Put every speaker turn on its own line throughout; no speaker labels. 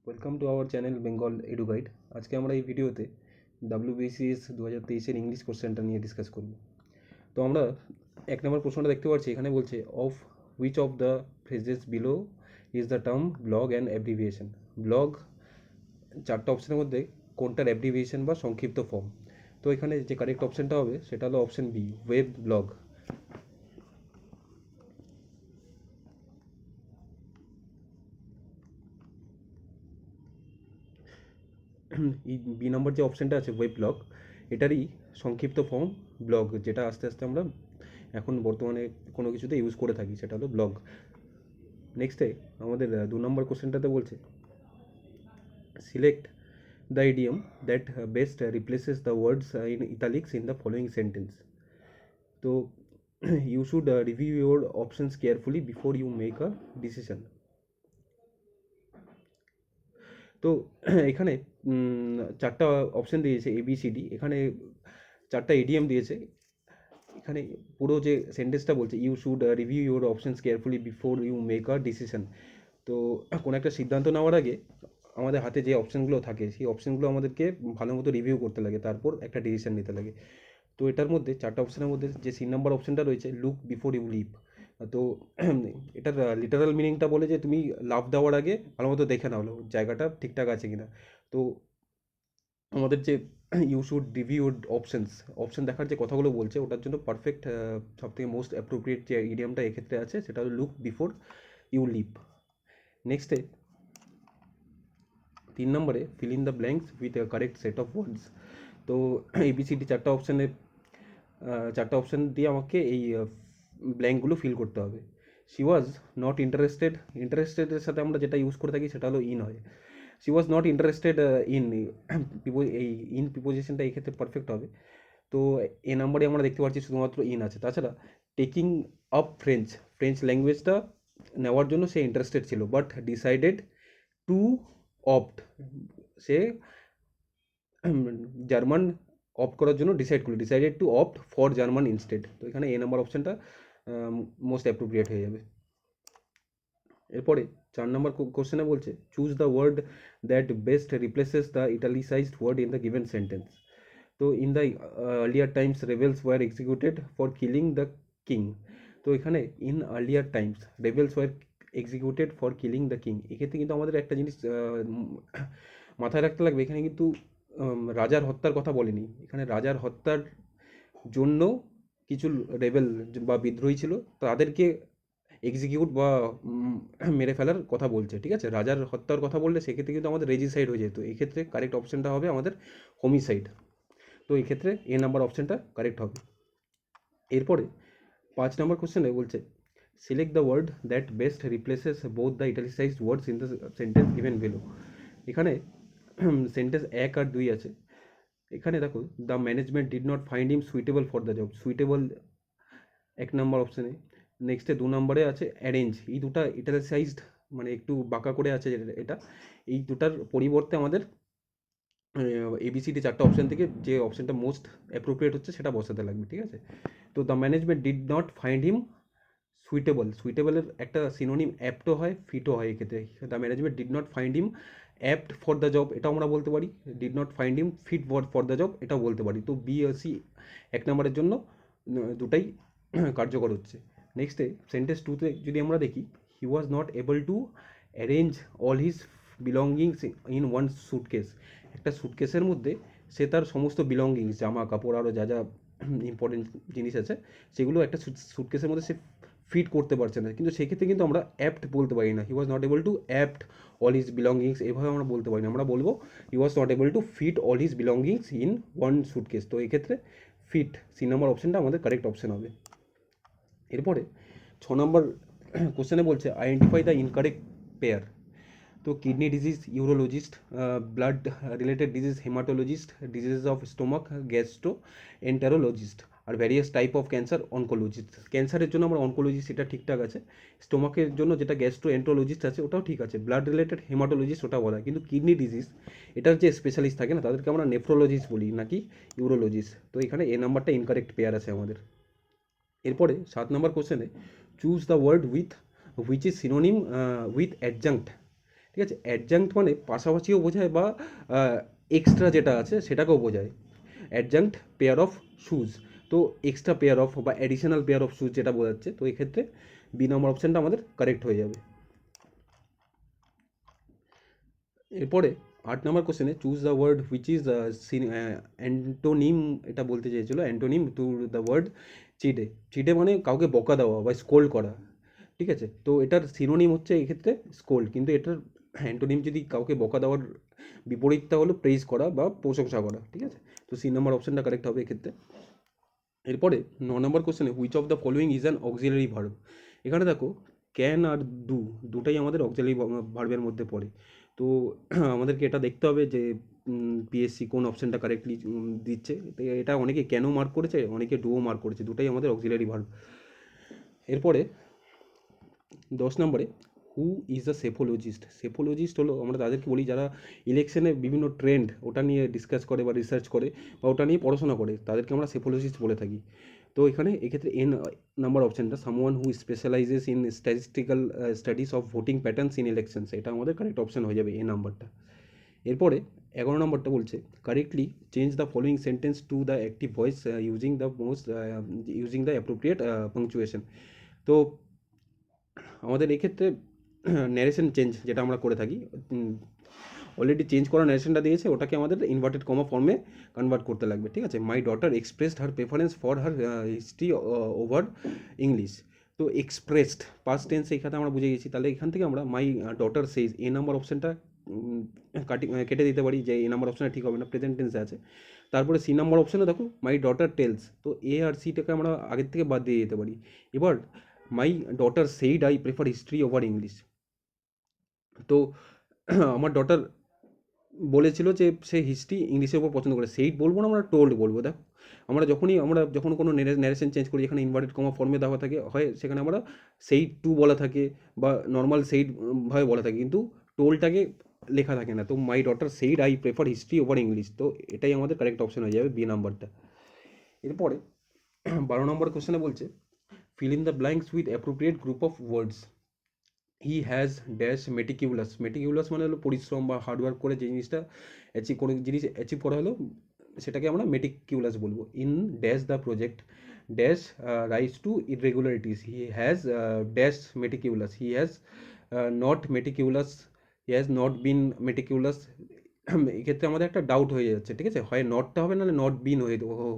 Welcome to our channel Bengal edu guide. আজকে আমরা এই ভিডিওতে WBCS 2023-এর ইংলিশ কোশ্চেনটা নিয়ে ডিসকাস করব। তো আমরা 1 নম্বর প্রশ্নটা দেখতে পাচ্ছি, এখানে বলছে of which of the phrases below is the term blog and abbreviation. Blog, চারটা অপশানের মধ্যে কোনটার অ্যাব্রিভিয়েশন বা সংক্ষিপ্ত ফর্ম? তো এখানে যে কারেক্ট অপশানটা হবে সেটা হলো অপশান বি, ওয়েব ব্লগ। এই বি নম্বর যে অপশানটা আছে ওয়েব ব্লগ, এটারই সংক্ষিপ্ত ফর্ম ব্লগ, যেটা আস্তে আস্তে আমরা এখন বর্তমানে কোনো কিছুতে ইউজ করে থাকি, সেটা হলো ব্লগ। নেক্সটে আমাদের 2 নম্বর কোশ্চেনটাতে বলছে select the idiom that best replaces the words in italics in the following sentence. তো you should review your options carefully before you make a decision. তো এখানে চারটা অপশন দিয়েছে ABCD, এখানে চারটা ইডিএম দিয়েছে। এখানে পুরো যে সেন্টেন্সটা বলছে you should review your options carefully before you make a decision. তো কোনো একটা সিদ্ধান্ত নেওয়ার আগে আমাদের হাতে যে অপশানগুলো থাকে সেই অপশানগুলো আমাদেরকে ভালো মতো রিভিউ করতে লাগে, তারপর একটা ডিসিশন নিতে লাগে। তো এটার মধ্যে চারটা অপশানের মধ্যে যে C নম্বর অপশানটা রয়েছে লুক বিফোর ইউ লিভ। তো এটার লিটারাল মিনিংটা বলে যে তুমি লাফ দেওয়ার আগে ভালো মতো দেখে নাও জায়গাটা ঠিকঠাক আছে কিনা। তো আমাদের যে you should review options, option দেখার যে কথাগুলো বলছে ওটার জন্য পারফেক্ট সবথেকে মোস্ট অ্যাপ্রোপ্রিয়েট যে ইডিয়ামটা এক্ষেত্রে আছে সেটা হলো লুক বিফোর ইউ লিভ। নেক্সটে 3 নম্বরে feel in the blanks with a correct set of words. তো ABCD চারটা অপশান দিয়ে আমাকে এই ব্ল্যাঙ্কগুলো ফিল করতে হবে। শি ওয়াজ নট ইন্টারেস্টেড, ইন্টারেস্টেডের সাথে আমরা যেটা ইউজ করে থাকি সেটা হলো ইন হয়। She was not interested in, এই ইন প্রিপোজিশনটা এই ক্ষেত্রে পারফেক্ট হবে। তো এ নাম্বারে আমরা দেখতে পাচ্ছি শুধুমাত্র ইন আছে। তাছাড়া টেকিং আপ ফ্রেঞ্চ, ফ্রেঞ্চ ল্যাঙ্গুয়েজটা নেওয়ার জন্য সে ইন্টারেস্টেড ছিল, বাট ডিসাইডেড টু অপ্ট, সে জার্মান অপ্ট করার জন্য decided to opt for German instead. তো এখানে এ নাম্বার অপশানটা মোস্ট অ্যাপ্রোপ্রিয়েট হয়ে যাবে। এরপরে 4 নম্বর কোশ্চেনে বলছে choose the word that best replaces the italicised word in the given sentence. তো in the earlier times rebels were executed for killing the king. তো এখানে in earlier times rebels were executed for killing the king, এক্ষেত্রে কিন্তু আমাদের একটা জিনিস মাথায় রাখতে লাগবে, এখানে কিন্তু রাজার হত্যার কথা বলেনি, এখানে রাজার হত্যার জন্য কিছু রেবেল বা বিদ্রোহী ছিল, তাদেরকে এক্সিকিউট বা মেরে ফেলার কথা বলছে। ঠিক আছে, রাজার হত্যার কথা বললে সেক্ষেত্রে কিন্তু আমাদের রেজিসাইড হয়ে যেত, এক্ষেত্রে কারেক্ট অপশানটা হবে আমাদের হোমিসাইড। তো এই ক্ষেত্রে এ নাম্বার অপশানটা কারেক্ট হবে। এরপরে 5 নম্বর কোশ্চেনে বলছে select the word that best replaces both the italicised words in the sentence given below. এখানে সেন্টেন্স 1 আর 2 আছে। এখানে দেখো the management did not find him suitable for the job, suitable 1 number অপশানে। নেক্সটে 2 নম্বরে আছে অ্যারেঞ্জ, এই দুটা ইটালিসাইজড মানে একটু বাঁকা করে আছে এটা, এই দুটার পরিবর্তে আমাদের ABCD চারটা অপশান থেকে যে অপশানটা মোস্ট অ্যাপ্রোপ্রিয়েট হচ্ছে সেটা বসাতে লাগবে। ঠিক আছে, তো the management did not find him suitable, সুইটেবলের একটা সিনোনিম অ্যাপ্টও হয়, ফিটও হয়। এক্ষেত্রে the management did not find him apt for the job, এটাও আমরা বলতে পারি। Did not find him fit for the job, এটাও বলতে পারি। তো বি আর সি 1 নম্বরের জন্য দুটাই কার্যকর হচ্ছে। নেক্সটে সেন্টেন্স 2তে যদি আমরা দেখি he was not able to arrange all his belongings in one suitcase, একটা সুটকেসের মধ্যে সে তার সমস্ত বিলঙ্গিংস, জামা কাপড় আরও যা যা ইম্পর্টেন্ট জিনিস আছে সেগুলো একটা সুটকেসের মধ্যে সে ফিট করতে পারছে না, কিন্তু সেক্ষেত্রে কিন্তু আমরা অ্যাপ্ট বলতে পারি না। He was not able to apt all his belongings, এভাবে আমরা বলতে পারি না, আমরা বলবো he was not able to fit all his belongings in one suitcase. তো এক্ষেত্রে ফিট C নম্বর অপশানটা আমাদের কারেক্ট অপশান হবে। এরপরে 6 নম্বর কোশ্চেনে বলছে আইডেন্টিফাই দ্য ইনকারেক্ট পেয়ার। তো kidney disease urologist, blood related disease haematologist, disease of stomach gastroenterologist, আর various type of cancer oncologist. ক্যান্সারের জন্য আমরা অনকোলজিস্ট, এটা ঠিকঠাক আছে। স্টোমাকের জন্য যেটা গ্যাস্ট্রো এন্টারোলজিস্ট আছে ওটাও ঠিক আছে। ব্লাড রিলেটেড হেমাটোলজিস্ট ওটা বলা হয়, কিন্তু কিডনি ডিজিজ এটার যে স্পেশালিস্ট থাকে না তাদেরকে আমরা নেফ্রোলজিস্ট বলি নাকি ইউরোলজিস্ট। তো এখানে এ নাম্বারটা ইনকারেক্ট পেয়ার আছে আমাদের। এরপরে 7 নম্বর কোশ্চেনে choose the word with which is synonym with adjunct ঠিক আছে। অ্যাডজাঙ্ক্ট মানে পাশাপাশিও বোঝায় বা এক্সট্রা যেটা আছে সেটাকেও বোঝায়। অ্যাডজাঙ্ক্ট পেয়ার অফ শুজ, তো এক্সট্রা পেয়ার অফ বা অ্যাডিশনাল পেয়ার অফ শুজ যেটা বোঝাচ্ছে, তো এক্ষেত্রে বি নম্বর অপশানটা আমাদের কারেক্ট হয়ে যাবে। এরপরে 8 নম্বর কোশ্চেনে choose the word which is antonym, এটা বলতে চেয়েছিল antonym to the word chide. Chide মানে কাউকে বকা দেওয়া বা স্কোল্ড করা, ঠিক আছে। তো এটার সিনোনিম হচ্ছে এক্ষেত্রে স্কোল্ড, কিন্তু এটার অ্যান্টোনিম যদি কাউকে বকা দেওয়ার বিপরীতটা হলো প্রেইজ করা বা প্রশংসা করা, ঠিক আছে। তো সি নাম্বার অপশানটা কারেক্ট হবে এক্ষেত্রে। এরপরে 9 নম্বর কোশ্চেনে which of the following is an auxiliary verb. এখানে দেখো ক্যান আর ডু দুটাই আমাদের অক্সিলারি ভার্বের মধ্যে পড়ে। তো আমাদেরকে এটা দেখতে হবে যে পিএসসি কোন অপশানটা কারেক্টলি দিচ্ছে। তো এটা অনেকে ক্যানও মার্ক করেছে, অনেকে ডুও মার্ক করেছে, দুটাই আমাদের অক্সিলারি ভার্ব। এরপরে 10 নম্বরে who is the psephologist. Psephologist হলো আমরা তাদেরকে বলি যারা ইলেকশনে বিভিন্ন ট্রেন্ড ওটা নিয়ে ডিসকাস করে বা রিসার্চ করে বা ওটা নিয়ে পড়াশোনা করে, তাদেরকে আমরা সেফোলজিস্ট বলে থাকি। তো এখানে এক্ষেত্রে এন নাম্বার অপশানটা someone who স্পেশালাইজেস in statistical studies of voting patterns in elections, এটা আমাদের কারেক্ট অপশান হয়ে যাবে এ নাম্বারটা। এরপরে 11 নম্বরটা বলছে correctly change the following sentence to the active voice using the appropriate punctuation. তো আমাদের এক্ষেত্রে ন্যারেশন চেঞ্জ যেটা আমরা করে থাকি, অলরেডি চেঞ্জ করা ন্যারেশনটা দিয়েছে, ওটাকে আমাদের ইনভার্টেড কমা ফর্মে কনভার্ট করতে লাগবে, ঠিক আছে। My daughter expressed her preference for her history over English. তো এক্সপ্রেসড পাস্ট টেন্স এইখানে আমরা বুঝে গেছি, তাহলে এখান থেকে আমরা মাই ডটার সেইজ এ নাম্বার অপশানটা কেটে দিতে পারি, যে এ নাম্বার অপশানটা ঠিক হবে না, প্রেজেন্ট টেন্সে আছে। তারপরে সি নাম্বার অপশানে দেখো মাই ডটার টেলস, তো এ আর সিটাকে আমরা আগের থেকে বাদ দিয়ে দিতে পারি। এবার my daughter said I prefer history over English. তো আমার ডটার বলেছিল যে সে হিস্ট্রি ইংলিশের উপর পছন্দ করে, সেইড বলবো না, আমরা টোল্ড বলবো। দেখো আমরা যখন কোনো ন্যারেশন চেঞ্জ করি, এখানে ইনভার্টেড কমা ফর্মে দেওয়া থাকে হয়, সেখানে আমরা সেইড টু বলা থাকে বা নর্মাল সেইড ভাবে বলা থাকে, কিন্তু টোলটাকে লেখা থাকে না। তো my daughter said I prefer history over English, তো এটাই আমাদের কারেক্ট অপশন হয়ে যাবে বি নাম্বারটা। এরপরে 12 নম্বর কোশ্চেনে বলছে fill in the blanks with appropriate group of words. He has dash meticulous. Meticulous মানে হলো পরিশ্রম বা হার্ডওয়ার্ক করে যে জিনিসটা কোনো জিনিস অ্যাচিভ করা হলো, সেটাকে আমরা মেটিকিউলাস বলবো। In dash the project dash rise to irregularities, he has dash meticulous, he has not meticulous, he has not been meticulous. এক্ষেত্রে আমাদের একটা ডাউট হয়ে যাচ্ছে, ঠিক আছে, হয় নটটা হবে নাহলে নট বিন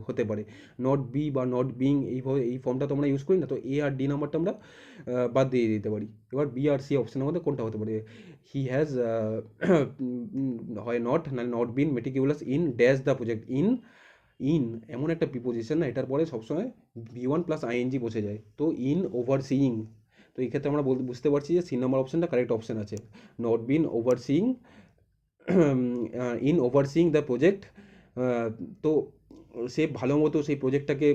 হতে পারে। নট বি বা নট বিং এইভাবে এই ফর্মটা তো আমরা ইউজ করি না, তো এ আর ডি নাম্বারটা আমরা বাদ দিয়ে দিতে পারি। এবার বি আর সি অপশানের মধ্যে কোনটা হতে পারে? হি হ্যাজ হয় নট, নাহলে not been meticulous in dash the project. In এমন একটা প্রিপোজিশন না, এটার পরে সবসময় বি ওয়ান প্লাস আইএনজি বসে যায়, তো ইন ওভারসিইং। তো এই ক্ষেত্রে আমরা বুঝতে পারছি যে সি নাম্বার অপশানটা কারেক্ট অপশান আছে। Not been overseeing in overseeing the project. তো সে ভালো মতো সেই প্রজেক্টটাকে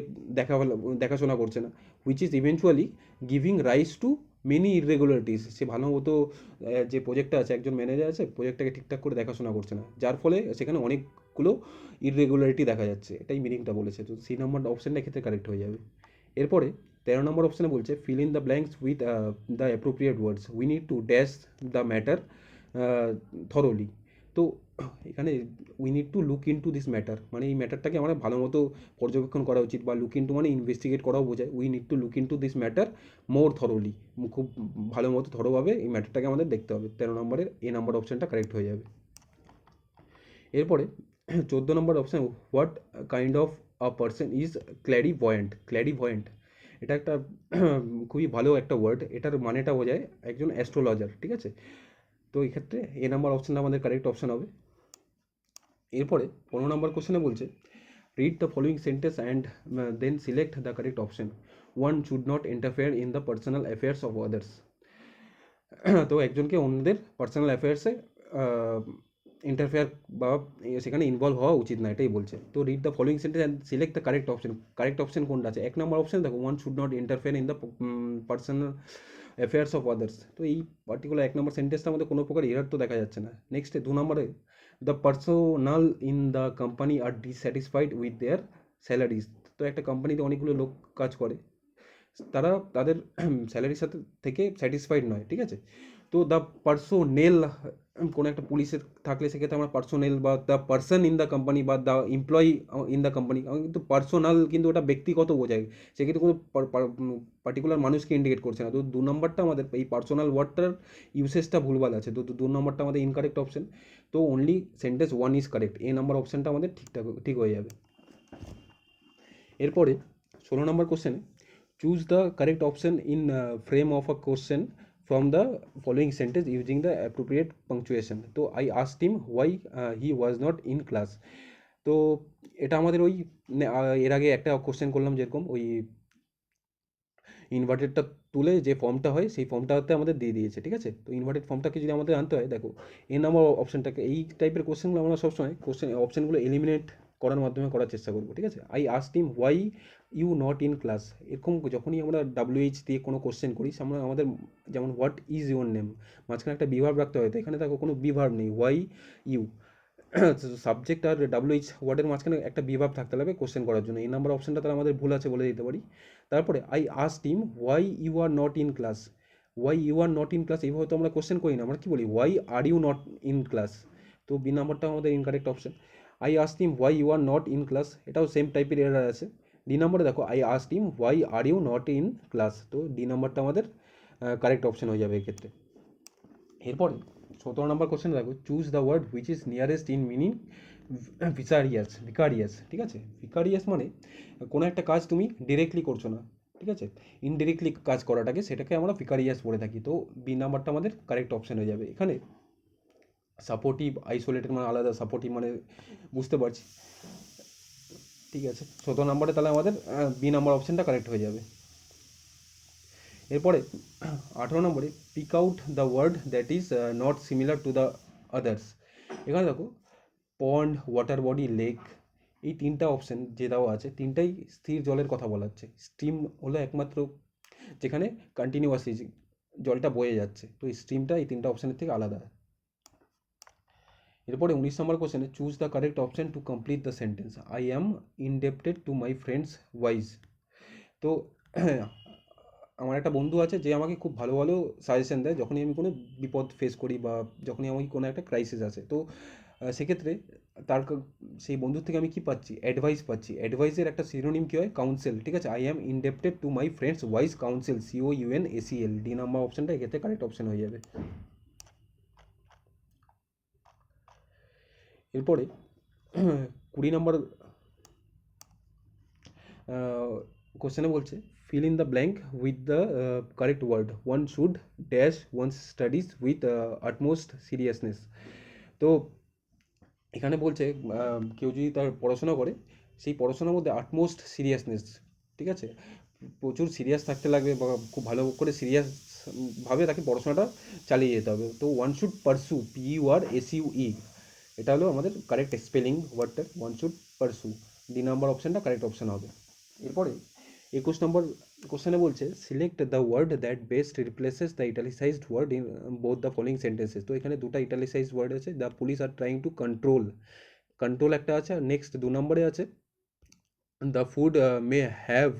দেখাশোনা করছে না। Which is eventually giving rise to many irregularities, সে ভালো মতো যে প্রজেক্টটা আছে, একজন ম্যানেজার আছে, প্রজেক্টটাকে ঠিকঠাক করে দেখাশোনা করছে না, যার ফলে সেখানে অনেকগুলো ইররেগুলারিটি দেখা যাচ্ছে, এটাই মিনিংটা বলেছে। তো সি নাম্বার অপশানটা ক্ষেত্রে কারেক্ট হয়ে যাবে। এরপরে 13 নম্বর অপশানে বলছে fill in the blanks with the appropriate words, we need to dash the matter thoroughly. তো এখানে we need to look in to this matter, মানে এই ম্যাটারটাকে আমরা ভালো মতো পর্যবেক্ষণ করা উচিত, বা লুক ইনটু মানে ইনভেস্টিগেট করাও বোঝায়। We need to look in to this matter more thoroughly, খুব ভালো মতো থরোভাবে এই ম্যাটারটাকে আমাদের দেখতে হবে। 13 নম্বরের এ নাম্বার অপশানটা কারেক্ট হয়ে যাবে। এরপরে 14 number option what kind of a person is clairvoyant. Clairvoyant এটা একটা খুবই ভালো একটা ওয়ার্ড, এটার মানেটা বোঝায় একজন অ্যাস্ট্রোলজার, ঠিক আছে। তো এই ক্ষেত্রে এ নাম্বার অপশানটা আমাদের কারেক্ট অপশান হবে। এরপরে 15 নম্বর কোশ্চেনে বলছে read the following sentence and then select the correct option. One should not interfere in the personal affairs of others. তো একজনকে অন্যদের পার্সোনাল অ্যাফেয়ার্সে ইন্টারফেয়ার বা সেখানে ইনভলভ হওয়া উচিত না, এটাই বলছে। তো read the following sentence and select the correct option. Correct option কোনটা আছে? 1 নম্বর অপশন দেখো, one should not interfere in the personal affairs of others. তো এই পার্টিকুলার 1 নম্বর সেন্টেন্সটার মধ্যে কোনো প্রকার এরার তো দেখা যাচ্ছে না। নেক্সটে 2 নম্বরে the personal in the company are dissatisfied with their salaries. তো একটা কোম্পানিতে অনেকগুলো লোক কাজ করে, তারা তাদের স্যালারির সাথে থেকে স্যাটিসফাইড নয়, ঠিক আছে? তো দ্য পার্সোনেল, কোনো একটা পুলিশের থাকলে সেক্ষেত্রে আমরা পার্সোনেল বা the person in the company বা the employee in the company, কিন্তু পার্সোনাল কিন্তু ওটা ব্যক্তিগত বোঝায়, সেক্ষেত্রে কোনো পার্টিকুলার মানুষকে ইন্ডিকেট করছে না। তো 2 নম্বরটা আমাদের এই পার্সোনাল ওয়ার্ডটার ইউসেজটা ভুলভাল আছে, তো 2 নম্বরটা আমাদের ইনকারেক্ট অপশন। তো only sentence 1 is correct, A number অপশনটা আমাদের ঠিক হয়ে যাবে। এরপরে 16 নম্বর কোশ্চেনে choose the correct option in frame of a question from the following sentence using the appropriate punctuation. তো I asked him why he was not in class. তো এটা আমাদের ওই এর আগে একটা কোশ্চেন করলাম যেরকম, ওই ইনভার্টেডটা তুলে যে ফর্মটা হয় সেই ফর্মটাতে আমাদের দিয়ে দিয়েছে, ঠিক আছে? তো ইনভার্টেড ফর্মটাকে যদি আমাদের আনতে হয়, দেখো এই নাম্বার অপশনটাকে, এই টাইপের কোশ্চেনগুলো আমরা সবসময় অপশনগুলো এলিমিনেট করার মাধ্যমে করার চেষ্টা করবো, ঠিক আছে? I asked him why you not in class, এরকম যখনই আমরা WH দিয়ে কোনো কোশ্চেন করি, আমরা আমাদের যেমন হোয়াট ইজ ইউর নেম, মাঝখানে একটা বিভার্ব রাখতে হয়, তো এখানে দেখো কোনো বিভার্ব নেই, হোয়াই ইউ, সাবজেক্ট আর WH ওয়ার্ডের মাঝখানে একটা বিভাব থাকতে লাগবে কোশ্চেন করার জন্য। এই নাম্বার অপশনটা তাহলে আমাদের ভুল আছে বলে দিতে পারি। তারপরে I asked him why you are not in class, why you are not in class এইভাবে তো আমরা কোশ্চেন করি না, আমরা কি বলি, why are you not in class. তো বি নাম্বারটা আমাদের incorrect option. I asked him why you are not in class, এটাও সেম টাইপের এরার আছে। ডি নাম্বারে দেখো I asked him why are you not in class, তো ডি নাম্বারটা আমাদের কারেক্ট অপশন হয়ে যাবে এক্ষেত্রে। এরপরে 17 নম্বর কোশ্চেন দেখো choose the word which is nearest in meaning vicarious, vicarious, ঠিক আছে? ভিকারিয়াস মানে কোনো একটা কাজ তুমি ডিরেক্টলি করছো না, ঠিক আছে, ইনডিরেক্টলি কাজ করাটাকে, সেটাকে আমরা ভিকারিয়াস বলে থাকি। তো বি নাম্বারটা আমাদের কারেক্ট অপশন হয়ে যাবে। এখানে সাপোর্টিভ আইসোলেটেড মানে আলাদা, সাপোর্টিভ মানে বুঝতে পারছি, ঠিক আছে? 17 নম্বরে তাহলে আমাদের বি নাম্বার অপশনটা কারেক্ট হয়ে যাবে। এরপরে 18 নম্বরে pick out the word that is not similar to the others. এখানে দেখো পন্ড, ওয়াটার বডি, লেক, এই তিনটা অপশন যে দেওয়া আছে, তিনটাই স্থির জলের কথা বলা হচ্ছে। স্ট্রিম হলো একমাত্র যেখানে কন্টিনিউয়াসলি জলটা বয়ে যাচ্ছে, তো এই স্ট্রিমটা এই তিনটা অপশানের থেকে আলাদা। এরপরে 19 নম্বর কোশ্চেনে choose the correct option to complete the sentence, I am ইনডেপ্টেড to my friends wise. তো আমার একটা বন্ধু আছে যে আমাকে খুব ভালো ভালো সাজেশন দেয় যখনই আমি কোনো বিপদ ফেস করি বা যখনই আমি কোনো একটা ক্রাইসিস আসে। তো সেক্ষেত্রে সেই বন্ধুর থেকে আমি কি পাচ্ছি, অ্যাডভাইস পাচ্ছি। অ্যাডভাইসের একটা সিনোনিম কী হয়, কাউন্সেল, ঠিক আছে? I am ইনডেপ্টেড to my friends wise counsel, COUNSEL, D number অপশনটা এক্ষেত্রে কারেক্ট অপশন হয়ে যাবে। এরপরে 20 নম্বর কোশ্চেনে বলছে fill in the blank with the correct word, one should dash one studies with utmost seriousness. তো এখানে বলছে কেউ যদি তার পড়াশোনা করে, সেই পড়াশোনার মধ্যে আটমোস্ট সিরিয়াসনেস, ঠিক আছে, প্রচুর সিরিয়াস থাকতে লাগবে বা খুব ভালো করে সিরিয়াস ভাবে তাকে পড়াশোনাটা চালিয়ে যেতে হবে। তো ওয়ান শুড পারসু, PURSUE, এটা হলো আমাদের কারেক্ট স্পেলিং ওয়ার্ডটার, one should pursue, D number অপশানটা কারেক্ট অপশান হবে। এরপরে 21 নম্বর কোশ্চেনে বলছে select the word that best replaces the italicised word in both the following sentences. তো এখানে দুটো ইটালিসাইজড ওয়ার্ড আছে, the police are trying to control, control একটা আছে, আর নেক্সট 2 নম্বরে আছে দ্য ফুড মে হ্যাভ,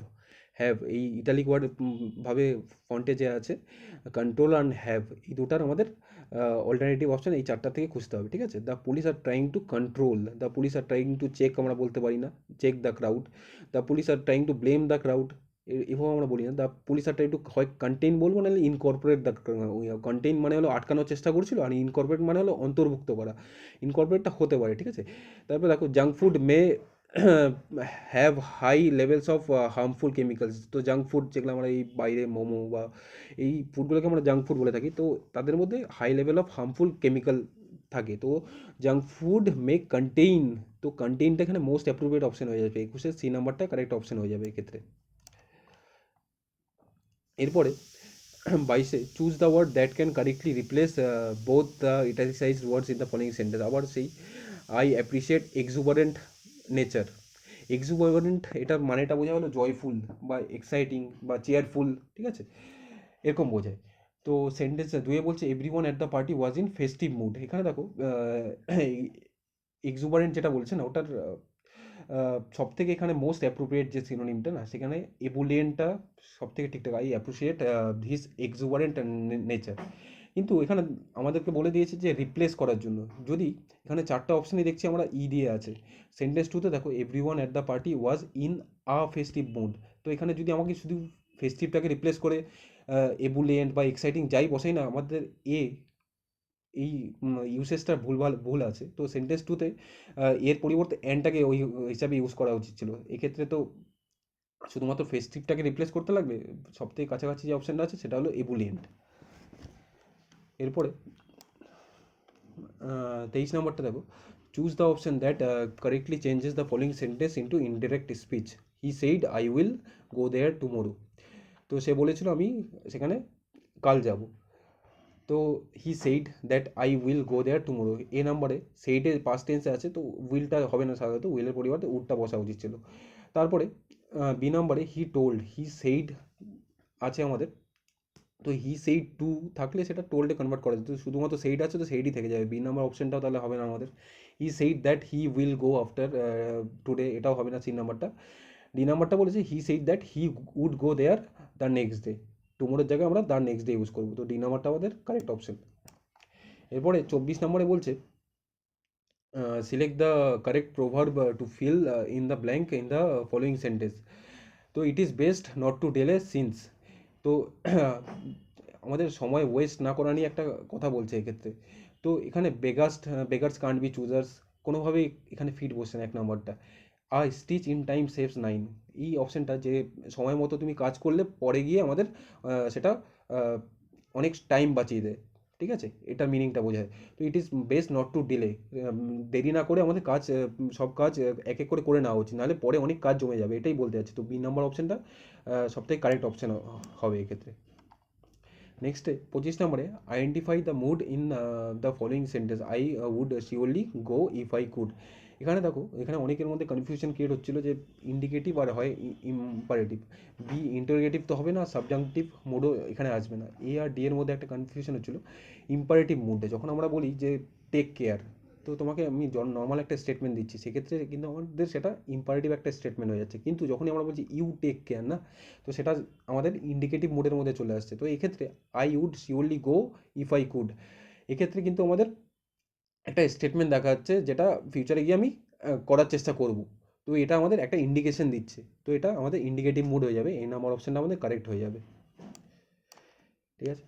এই ইটালিক ওয়ার্ড ভাবে ফন্টে যে আছে, কন্ট্রোল অ্যান্ড হ্যাভ, এই দুটার আমাদের অল্টারনেটিভ অপশন এই চারটা থেকে খুঁজতে হবে, ঠিক আছে? The police are trying to control, the police are trying to check আমরা বলতে পারি না, check the crowd, the police are trying to blame the crowd, এভাবে আমরা বলি না। The police are trying to হয় কন্টেইন বলবো, নাহলে ইনকর্পোরেট দ্য, কন্টেইন মানে হলো আটকানোর চেষ্টা করছিল, আর ইনকর্পোরেট মানে হলো অন্তর্ভুক্ত করা, ইনকর্পোরেটটা হতে পারে, ঠিক আছে? তারপর দেখো junk food may have high levels of harmful chemicals. তো জাঙ্ক ফুড যেগুলো আমরা এই বাইরে মোমো বা এই ফুডগুলোকে আমরা জাঙ্ক ফুড বলে থাকি, তো তাদের মধ্যে high level of harmful chemical থাকে। তো জাঙ্ক ফুড মে কন্টেইন, তো কন্টেইনটা এখানে মোস্ট অ্যাপ্রোপ্রিয়েট অপশন হয়ে যাবে, 21 সি নাম্বারটা কারেক্ট অপশন হয়ে যাবে এক্ষেত্রে। এরপরে 22 choose the word that can correctly replace both the italicised words in the following sentence. আবার সেই I appreciate exuberant nature, exuberant এটার মানেটা বোঝা হলো জয়ফুল বা এক্সাইটিং বা চেয়ারফুল, ঠিক আছে, এরকম বোঝায়। তো সেন্টেন্স 2 বলছে everyone at the party was in festive mood. এখানে দেখো এক্সুবারেন্ট যেটা বলছে না, ওটার সবথেকে এখানে মোস্ট অ্যাপ্রোপ্রিয়েট যে সিনোনিমটা না, সেখানে এবুলিয়েন্টটা সবথেকে ঠিকঠাক। I appreciate his exuberant nature. কিন্তু এখানে আমাদেরকে বলে দিয়েছে যে রিপ্লেস করার জন্য। যদি এখানে 4টা অপশানই দেখছি আমরা ই দিয়ে আছে। সেন্টেন্স টুতে দেখো everyone at the party was in a festive mood. তো এখানে যদি আমাকে শুধু ফেস্টিভটাকে রিপ্লেস করে এবুলিয়েন্ট বা এক্সাইটিং যাই বসাই না, আমাদের এই ইউসেজটা ভুল আছে। তো সেন্টেন্স টুতে এর পরিবর্তে অ্যানটাকে ওই হিসাবে ইউজ করা উচিত ছিল। এক্ষেত্রে তো শুধুমাত্র ফেস্টিভটাকে রিপ্লেস করতে লাগবে। সবথেকে কাছাকাছি যে অপশানটা আছে সেটা হলো এবুলিয়েন্ট। এরপরে 23 নম্বরটা দেখো, choose the option that correctly changes the following sentence into indirect speech. He said I will go there tomorrow. তো সে বলেছিল আমি সেখানে কাল যাব। তো he said that I will go there tomorrow, A নাম্বারে সেইডের পাস্ট টেন্সে আছে, তো উইলটা হবে না, সাধারণত উইলের পরিবর্তে উডটা বসা উচিত ছিল। তারপরে বি নাম্বারে হি টোল্ড, হি সেইড আছে আমাদের, তো হি সেইড টু থাকলে সেটা টোল্ডে কনভার্ট করা যেত। শুধুমাত্র সেইড আছে তো সেইডই থেকে যাবে, বি নাম্বার অপশনটাও তাহলে হবে না আমাদের। He said that he will go after today, এটাও হবে না সি নাম্বারটা। ডি নাম্বারটা বলেছে he said that he would go there the next day, টুমোরের জায়গায় আমরা দ্য নেক্সট ডে ইউজ করবো, তো ডি নাম্বারটা আমাদের কারেক্ট অপশন। এরপরে 24 নম্বরে বলছে select the correct proverb to fill in the blank in the following sentence. তো it is best not to delay since. তো আমাদের সময় ওয়েস্ট না করা নিয়ে একটা কথা বলছে এক্ষেত্রে। তো এখানে বেগার্স কান্ট বি চুজার্স, কোনোভাবেই এখানে ফিট বসছে না এক নম্বরটা। আ স্টিচ ইন টাইম সেভস 9, এই অপশানটা যে সময় মতো তুমি কাজ করলে পরে গিয়ে আমাদের সেটা আহ, অনেক টাইম বাঁচিয়ে দেয়, ঠিক আছে, এটার মিনিংটা বোঝায়। তো it is best not two delay, দেরি না করে আমাদের কাজ সব কাজ এক এক করে করে নেওয়া উচিত, নাহলে পরে অনেক কাজ জমে যাবে, এটাই বলতে চাচ্ছি। তো বি নাম্বার অপশানটা সবথেকে কারেক্ট অপশান হবে এক্ষেত্রে। নেক্সটে 25 নম্বরে identify the mood in the following sentence. I would surely go if I could. এখানে দেখো, এখানে অনেকের মধ্যে কনফিউশন ক্রিয়েট হচ্ছিল যে ইন্ডিকেটিভ আর হয় ইম্পারেটিভ, বি ইন্টারোগেটিভ তো হবে না, সাবজাংটিভ মুডও এখানে আসবে না, এ আর ডি এর মধ্যে একটা কনফিউশন হচ্ছিল। ইম্পারেটিভ মুডে যখন আমরা বলি যে টেক কেয়ার, তো তোমাকে আমি নর্মাল একটা স্টেটমেন্ট দিচ্ছি, সেক্ষেত্রে কিন্তু আমাদের সেটা ইম্পারেটিভ একটা স্টেটমেন্ট হয়ে যাচ্ছে। কিন্তু যখনই আমরা বলছি ইউ টেক কেয়ার না, তো সেটা আমাদের ইন্ডিকেটিভ মোডের মধ্যে চলে আসছে। তো এক্ষেত্রে I would surely go if I could, এক্ষেত্রে কিন্তু আমাদের একটা স্টেটমেন্ট দেখা যাচ্ছে যেটা ফিউচারে গিয়ে আমি করার চেষ্টা করব। তো এটা আমাদের একটা ইন্ডিকেশন দিচ্ছে, তো এটা আমাদের ইন্ডিকেটিভ মুড হয়ে যাবে, এই নাম্বার অপশানটা আমাদের কারেক্ট হয়ে যাবে, ঠিক আছে।